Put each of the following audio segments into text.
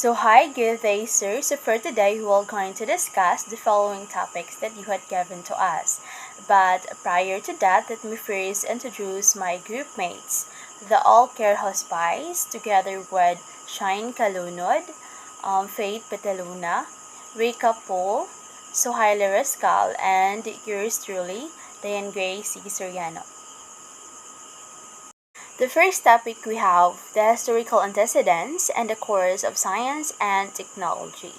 So hi, good day, sir. So for today, we are going to discuss the following topics that you had given to us. But prior to that, let me first introduce my group mates. The All Care Hospice, together with Shine Kalunod, Faith Petaluna, Rika Paul, Sohaila Rascal, and yours truly, Diane Grace Soriano. The first topic we have the historical antecedents and the course of science and technology.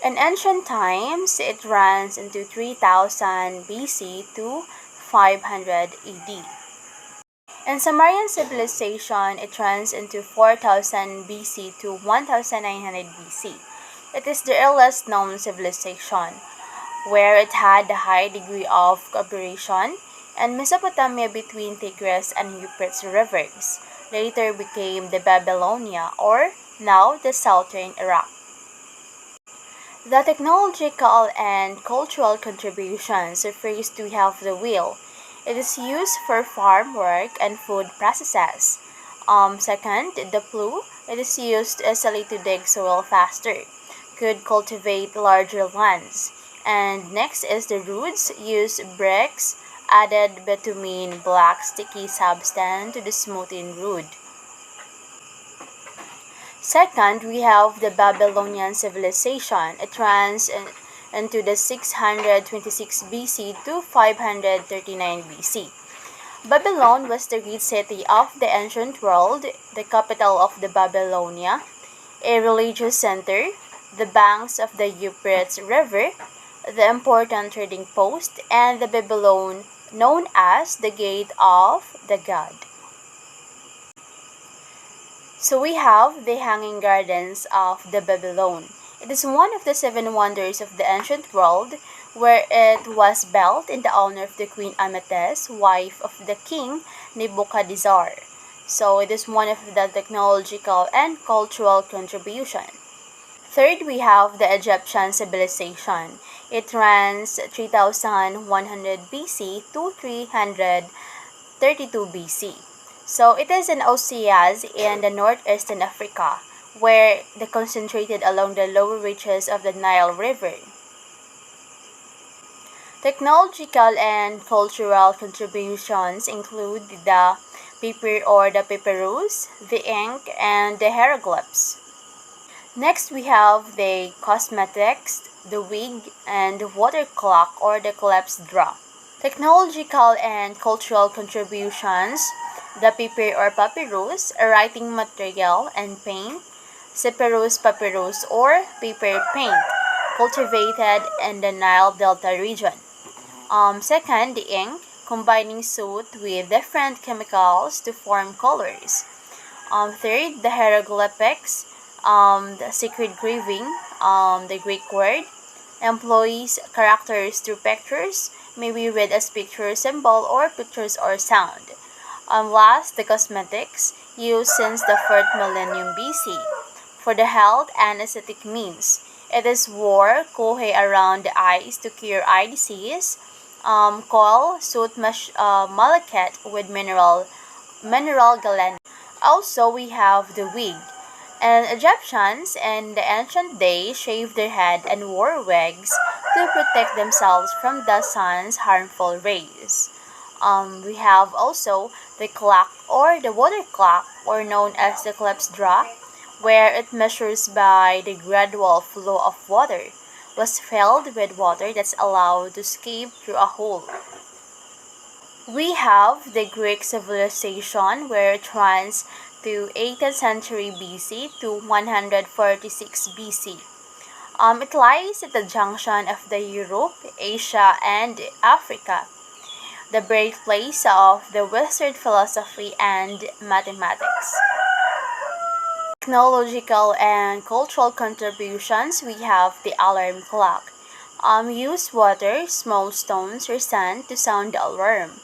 In ancient times, it runs into 3000 BC to 500 AD. In Sumerian civilization, it runs into 4000 BC to 1900 BC. It is the earliest known civilization, where it had a high degree of cooperation, and Mesopotamia between Tigris and Euphrates rivers later became the Babylonia, or now the southern Iraq. The technological and cultural contributions. First, we have the wheel. It is used for farm work and food processes. Second, the plough. It is used easily to dig soil faster, could cultivate larger lands. And next is the roots. Use bricks, added bitumen, black sticky substance to the smoothen root. Second, we have the Babylonian civilization. It runs into the 626 BC to 539 BC. Babylon was the great city of the ancient world, the capital of the Babylonia, a religious center, the banks of the Euphrates River, the important trading post, and the Babylon known as the Gate of the God. So we have the Hanging Gardens of the Babylon. It is one of the seven wonders of the ancient world, where it was built in the honor of the Queen Amethyst, wife of the king Nebuchadnezzar. So it is one of the technological and cultural contribution. Third, we have the Egyptian civilization. It runs 3100 BC to 332 BC. So it is in Oasis in the northeastern Africa, where they concentrated along the lower reaches of the Nile River. Technological and cultural contributions include the paper or the papyrus, the ink, and the hieroglyphs. Next, we have the cosmetics, the wig, and the water clock or the clepsydra. Technological and cultural contributions, the paper or papyrus, a writing material and paint, papyrus or paper paint, cultivated in the Nile Delta region. Second, the ink, combining soot with different chemicals to form colors. Third, the hieroglyphics, the sacred graving, the Greek word, employs characters through pictures, may be read as picture symbol or pictures or sound. Last, the cosmetics, used since the 4th millennium BC for the health and aesthetic means. It is wore kohe around the eyes to cure eye disease, coil, soot malachite with mineral galena. Also, we have the wig. And Egyptians in the ancient days shaved their head and wore wigs to protect themselves from the sun's harmful rays. We have also the clock or the water clock, or known as the clepsydra, where it measures by the gradual flow of water, was filled with water that's allowed to escape through a hole. We have the Greek civilization, where it runs to 18th century BC to 146 BC. It lies at the junction of the Europe, Asia, and Africa, the birthplace of the Western philosophy and mathematics. Technological and cultural contributions, we have the alarm clock. Use water, small stones, or sand to sound the alarm.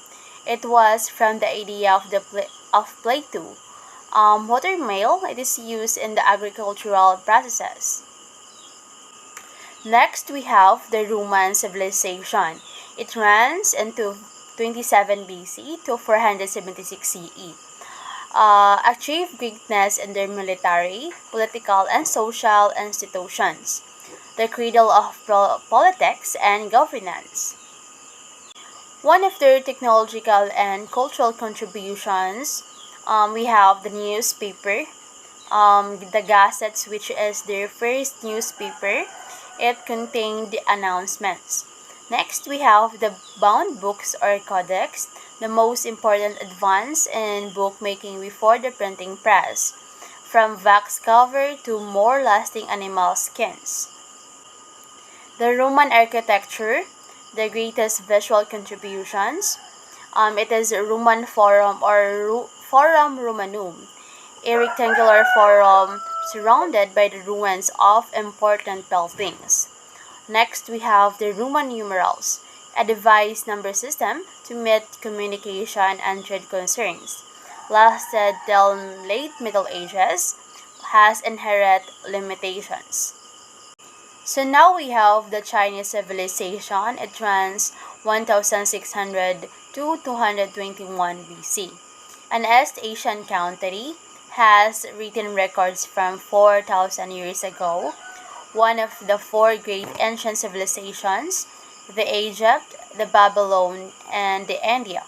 It was from the idea of Plato. Water mill, it is used in the agricultural processes. Next, we have the Roman civilization. It runs into 27 BC to 476 CE. achieved greatness in their military, political, and social institutions, the cradle of politics and governance. One of their technological and cultural contributions, we have the newspaper, the Gazettes, which is their first newspaper. It contained announcements. Next, we have the bound books or codex, the most important advance in bookmaking before the printing press, from wax cover to more lasting animal skins. The Roman architecture, the greatest visual contributions. It is Roman Forum or Forum Romanum, a rectangular forum surrounded by the ruins of important buildings. Next, we have the Roman numerals, a device number system to meet communication and trade concerns. Lasted till late Middle Ages, has inherent limitations. So now we have the Chinese civilization. It runs 1600 to 221 BC. An East Asian country has written records from 4,000 years ago. One of the four great ancient civilizations, the Egypt, the Babylon, and the India.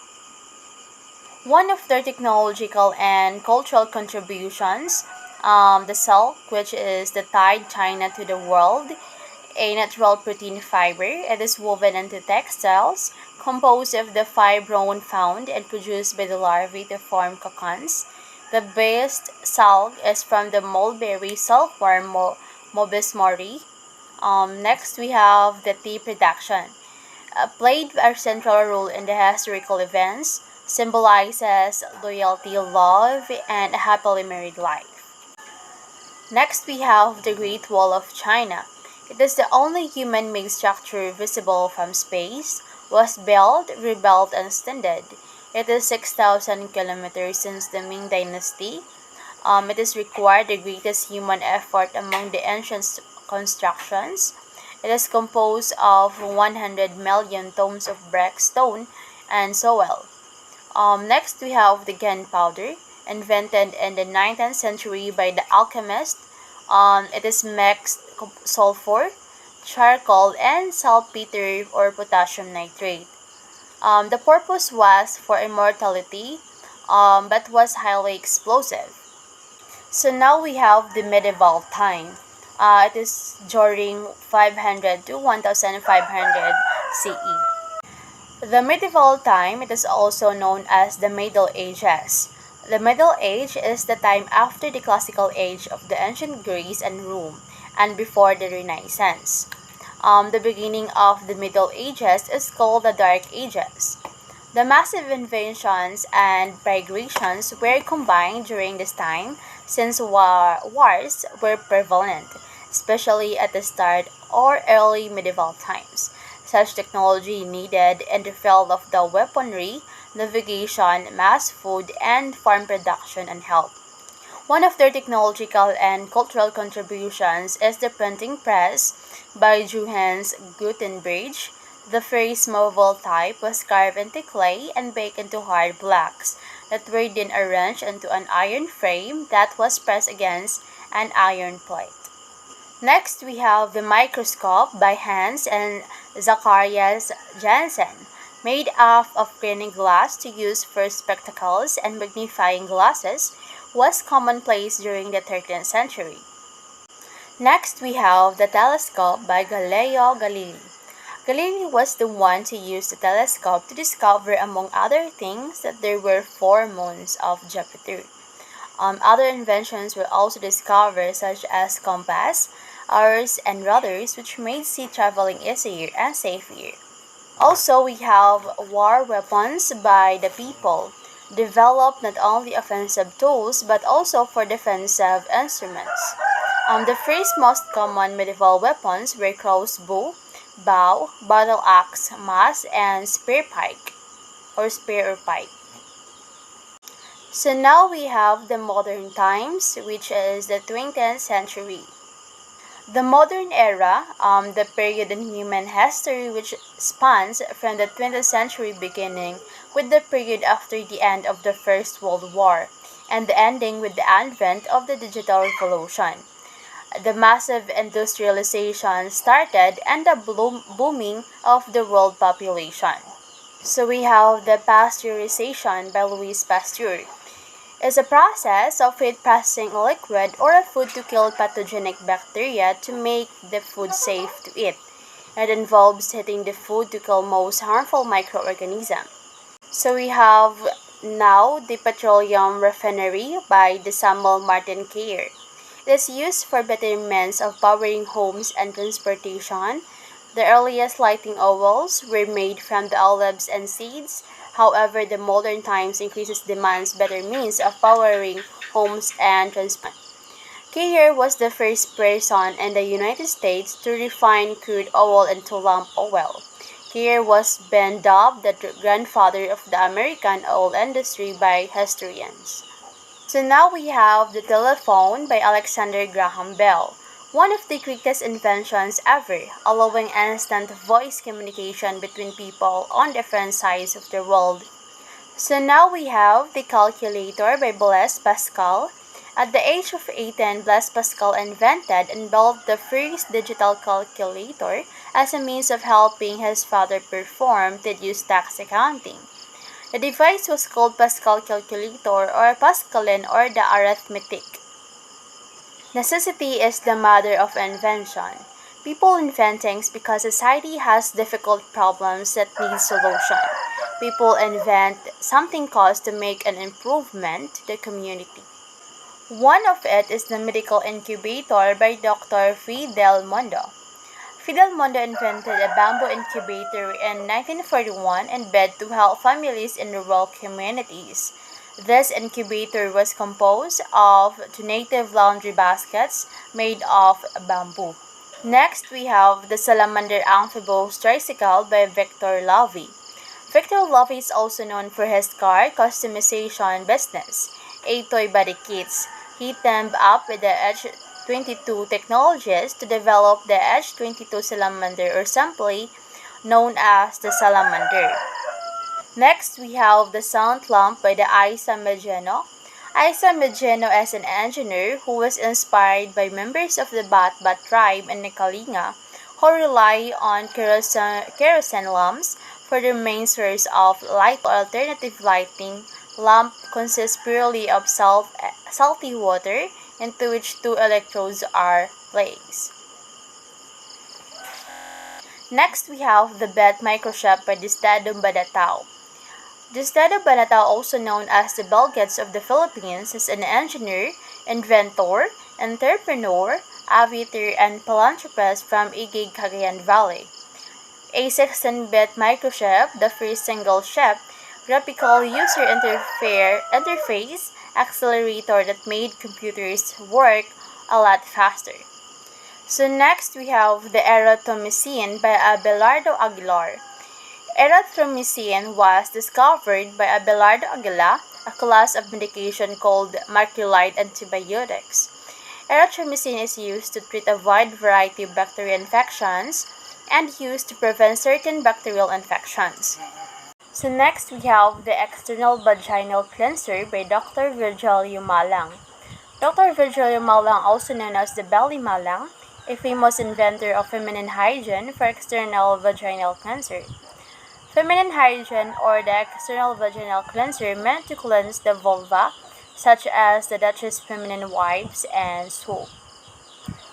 One of their technological and cultural contributions, the silk, which is the tied China to the world, a natural protein fiber. It is woven into textiles, composed of the fibrone found and produced by the larvae to form cocoons. The best silk is from the mulberry silkworm Mobis mori. Next, we have the tea production. Played a central role in the historical events, symbolizes loyalty, love, and a happily married life. Next, we have the Great Wall of China. It is the only human-made structure visible from space, was built, rebuilt, and extended. It is 6,000 kilometers since the Ming Dynasty. It has required the greatest human effort among the ancient constructions. It is composed of 100 million tons of brick, stone, and soil. Next, we have the gunpowder, invented in the 19th century by the alchemist. It is mixed sulfur, charcoal, and saltpeter or potassium nitrate. The purpose was for immortality, but was highly explosive. So now we have the medieval time. It is during 500 to 1500 CE. The medieval time, it is also known as the Middle Ages. The Middle Age is the time after the classical age of the ancient Greece and Rome and before the Renaissance. The beginning of the Middle Ages is called the Dark Ages. The massive inventions and migrations were combined during this time since wars were prevalent, especially at the start or early medieval times. Such technology needed in the field of the weaponry, navigation, mass food, and farm production and health. One of their technological and cultural contributions is the printing press by Johannes Gutenberg. The first movable type was carved into clay and baked into hard blocks that were then arranged into an iron frame that was pressed against an iron plate. Next, we have the microscope by Hans and Zacharias Janssen, made up of graining glass to use for spectacles and magnifying glasses, was commonplace during the 13th century. Next, we have the telescope by Galileo Galilei. Galilei was the one to use the telescope to discover, among other things, that there were four moons of Jupiter. Other inventions were also discovered, such as compass, hours, and rudders, which made sea traveling easier and safer. Also, we have war weapons by the people, developed not only offensive tools but also for defensive instruments. The first most common medieval weapons were crossbow, bow, battle axe, mace, and spear pike or spear or pike. So now we have the modern times, which is the 20th century. The modern era, the period in human history which spans from the 20th century beginning with the period after the end of the First World War, and ending with the advent of the digital revolution. The massive industrialization started and the booming of the world population. So we have the pasteurization by Louis Pasteur. It's a process of heat processing a liquid or a food to kill pathogenic bacteria to make the food safe to eat. It involves heating the food to kill most harmful microorganisms. So we have now the petroleum refinery by the Samuel Martin Care. It is used for better means of powering homes and transportation. The earliest lighting oils were made from the olives and seeds. However, the modern times increases demands better means of powering homes and transport. Keir was the first person in the United States to refine crude oil into lamp oil. Keir was been dubbed the grandfather of the American oil industry by historians. So now we have the telephone by Alexander Graham Bell, one of the quickest inventions ever, allowing instant voice communication between people on different sides of the world. So now we have the calculator by Blaise Pascal. At the age of 18, Blaise Pascal invented and built the first digital calculator as a means of helping his father perform tedious tax accounting. The device was called Pascal calculator or Pascaline or the arithmetic. Necessity is the mother of invention. People invent things because society has difficult problems that need solution. People invent something caused to make an improvement to the community. One of it is the medical incubator by Dr. Fidel Mondo. Fidel Mondo invented a bamboo incubator in 1941 in bed to help families in rural communities. This incubator was composed of two native laundry baskets made of bamboo. Next, we have the Salamander Amphibious Tricycle by Victor Lovey. Victor Lovey is also known for his car customization business, a toy body kits. He teamed up with the H22 Technologies to develop the H22 Salamander or simply known as the Salamander. Next, we have the sound lamp by the Isa Megeno. Isa Megeno is an engineer who was inspired by members of the Batbat tribe in Kalinga who rely on kerosene lamps for their main source of light. Alternative lighting lamp consists purely of salty water into which two electrodes are placed. Next, we have the BET microchip by Diosdado Banatao. Diosdado Banatao, also known as the Bill Gates of the Philippines, is an engineer, inventor, entrepreneur, aviator, and philanthropist from Igig, Cagayan Valley. A 16-bit microchip, the first single chip, graphical user interface accelerator that made computers work a lot faster. So next we have the erythromycin by Abelardo Aguilar. Erythromycin was discovered by Abelardo Aguilar, a class of medication called macrolide antibiotics. Erythromycin is used to treat a wide variety of bacterial infections and used to prevent certain bacterial infections. So next we have the external vaginal cleanser by Dr. Virgilio Malang. Dr. Virgilio Malang, also known as the Belly Malang, a famous inventor of feminine hygiene for external vaginal cleanser. Feminine hygiene or the external vaginal cleanser meant to cleanse the vulva, such as the Duchess feminine wipes and soap.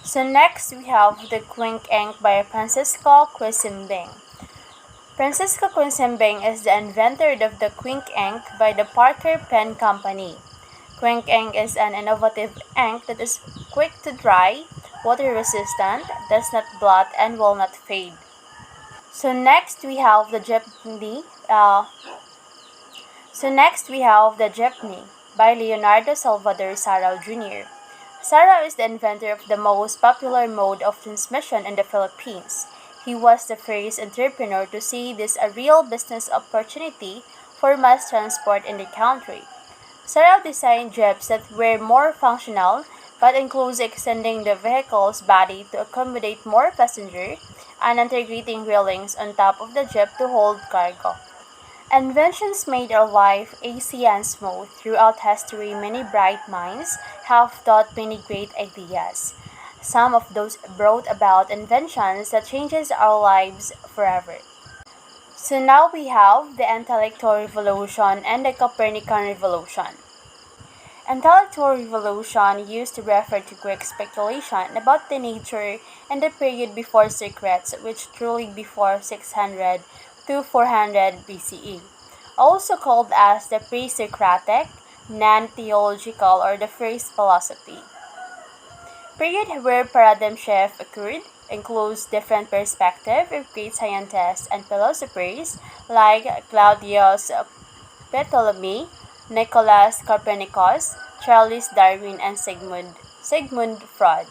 So next we have the Quink Ink by Francisco Quisimbing. Francisco Quisimbing is the inventor of the Quink Ink by the Parker Pen Company. Quink Ink is an innovative ink that is quick to dry, water resistant, does not blot, and will not fade. So next we have the Jeepney. By Leonardo Salvador Sarao Jr. Sarao is the inventor of the most popular mode of transmission in the Philippines. He was the first entrepreneur to see this a real business opportunity for mass transport in the country. Sarao designed jeeps that were more functional but includes extending the vehicle's body to accommodate more passengers and integrating railings on top of the jeep to hold cargo. Inventions made our life easy and smooth. Throughout history, many bright minds have thought many great ideas. Some of those brought about inventions that changes our lives forever. So now we have the intellectual revolution and the Copernican revolution. Intellectual revolution used to refer to Greek speculation about the nature and the period before Socrates, which truly before 600 to 400 BCE, also called as the pre-Socratic, non-theological, or the first philosophy. Period where paradigm shift occurred includes different perspectives of great scientists and philosophers like Claudius Ptolemy, Nicholas Copernicus, Charles Darwin, and Sigmund Freud.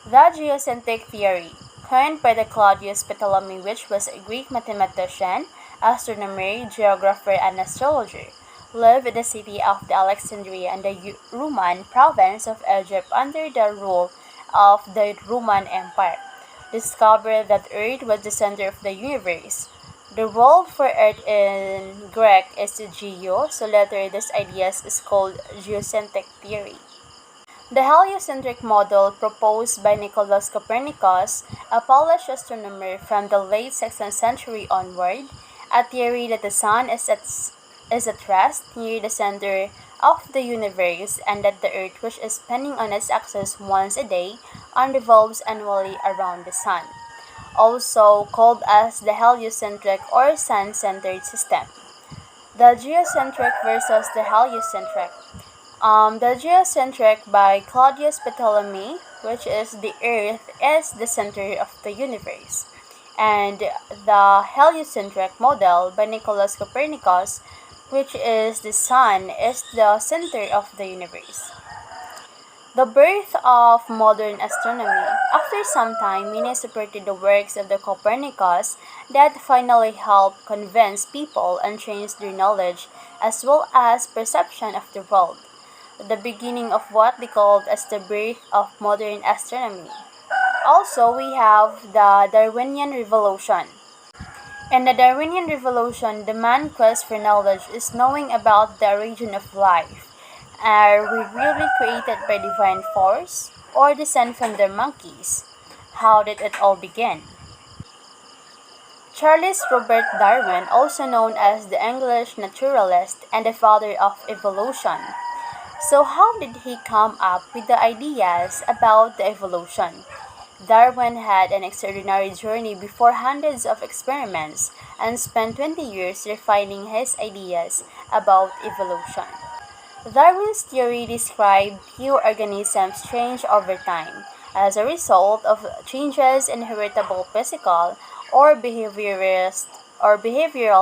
The geocentric theory, coined by the Claudius Ptolemy, which was a Greek mathematician, astronomer, geographer, and astrologer, lived in the city of Alexandria in the Roman province of Egypt under the rule of the Roman Empire, discovered that Earth was the center of the universe. The word for Earth in Greek is geo, so later this idea is called geocentric theory. The heliocentric model proposed by Nicholas Copernicus, a Polish astronomer from the late 16th century onward, a theory that the sun is at rest near the center of the universe and that the earth, which is spinning on its axis once a day, revolves annually around the sun, also called as the heliocentric or sun-centered system. The geocentric versus the heliocentric. The geocentric by Claudius Ptolemy, which is the Earth is the center of the universe, and the heliocentric model by Nicholas Copernicus, which is the sun is the center of the universe. The birth of modern astronomy. After some time, many supported the works of the Copernicus that finally helped convince people and change their knowledge as well as perception of the world. The beginning of what they called as the birth of modern astronomy. Also, we have the Darwinian Revolution. In the Darwinian Revolution, the main quest for knowledge is knowing about the origin of life. Are we really created by divine force or descend from the monkeys? How did it all begin? Charles Robert Darwin, also known as the English naturalist and the father of evolution. So how did he come up with the ideas about the evolution? Darwin had an extraordinary journey before hundreds of experiments and spent 20 years refining his ideas about evolution. Darwin's theory described how organisms change over time as a result of changes in heritable physical or behavioral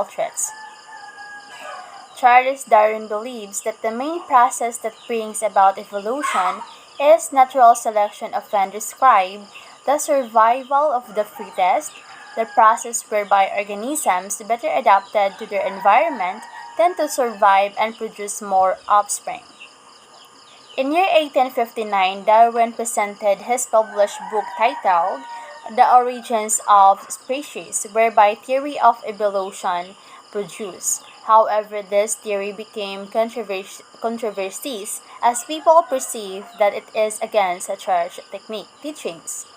traits. Charles Darwin believes that the main process that brings about evolution is natural selection, often described the survival of the fittest, the process whereby organisms better adapted to their environment tend to survive and produce more offspring. In year 1859, Darwin presented his published book titled The Origins of Species, whereby theory of evolution produced. However, this theory became controversies as people perceive that it is against the church teachings.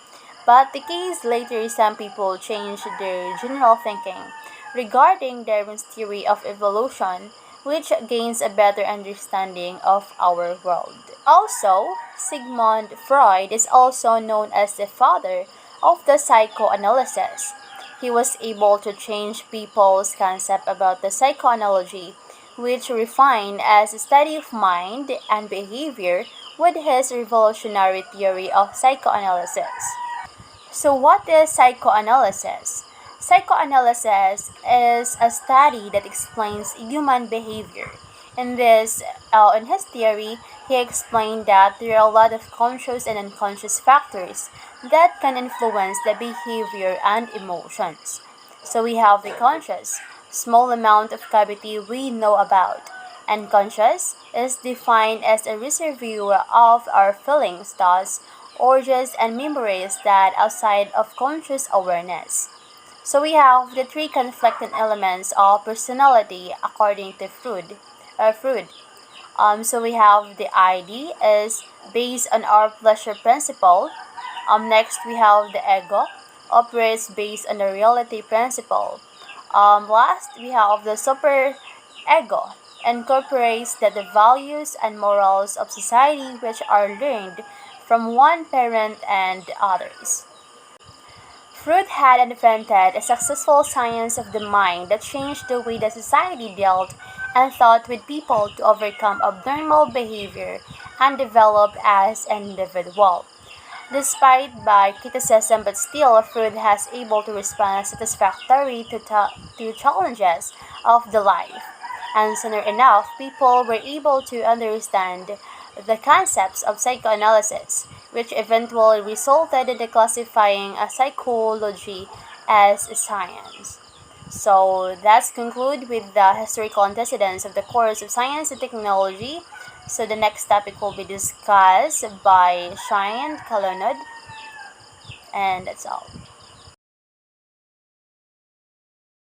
But decades later, some people changed their general thinking regarding Darwin's theory of evolution, which gains a better understanding of our world. Also, Sigmund Freud is also known as the father of the psychoanalysis. He was able to change people's concept about the psychoanalysis, which refined as a study of mind and behavior with his revolutionary theory of psychoanalysis. So, what is psychoanalysis? Psychoanalysis is a study that explains human behavior. In his theory, he explained that there are a lot of conscious and unconscious factors that can influence the behavior and emotions. So we have the conscious, small amount of cavity we know about. Unconscious is defined as a reservoir of our feelings, thoughts, urges, and memories that outside of conscious awareness. So we have the three conflicting elements of personality according to Freud. So we have the ID is based on our pleasure principle. Next we have the ego, operates based on the reality principle. Last we have the super ego, incorporates the values and morals of society which are learned from one parent and others. Freud had invented a successful science of the mind that changed the way the society dealt and thought with people to overcome abnormal behavior and develop as an individual. Despite by criticism, but still Freud has able to respond satisfactorily to challenges of the life. And soon enough, people were able to understand the concepts of psychoanalysis, which eventually resulted in the classifying a psychology as a science. So that's conclude with the historical antecedents of the course of science and technology. So the next topic will be discussed by Shine Kalonod, and that's all.